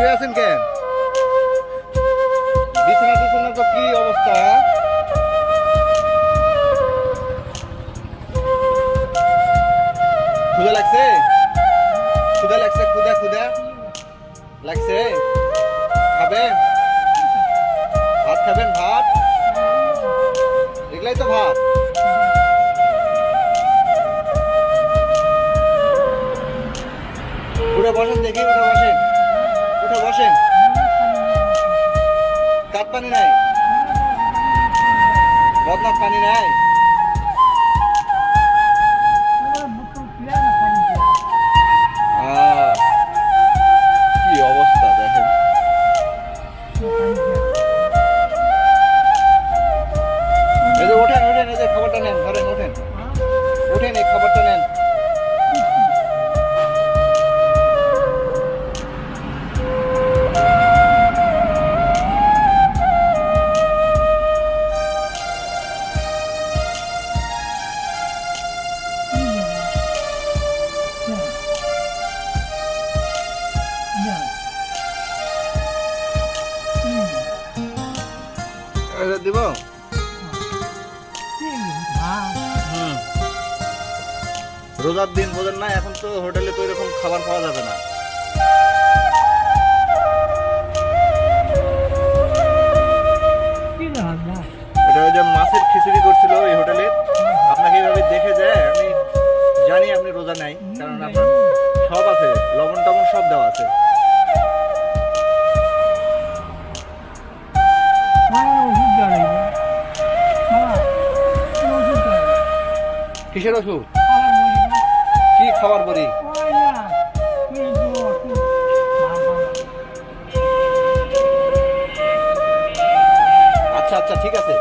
শুয়ে আছেন কেন? বিছানা টিছানা তো কি অবস্থা? ক্ষুধা লাগছে? ক্ষুধা লাগছে? ক্ষুধা ক্ষুধা লাগছে? খাবেন? ভাত খাবেন? ভাত এগুলাই তো ভাত। উঠে বসেন দেখি, উঠে বসেন, উঠে বসেন। কাত পানি নাই? বদনাথ পানি নাই? কি অবস্থা দেখেন। এই যে ওঠেন ওঠেন, এই যে খাবারটা নেন, ধরেন ওঠেন ওঠেন, এই খাবারটা নেন। দিব রোজার দিন বোঝেন না, এখন তো হোটেলে তো এরকম খাবার পাওয়া যাবে না। এটা ওই যে মাছের খিচুড়ি করছিল এই হোটেলে। আপনাকে এইভাবে দেখে যায় আমি জানি আপনি রোজা নাই, কারণ আপনার সব আছে, লবণ টবণ সব দেওয়া আছে। কিসের ওষুধ? কি খাবার বলি? আচ্ছা আচ্ছা ঠিক আছে।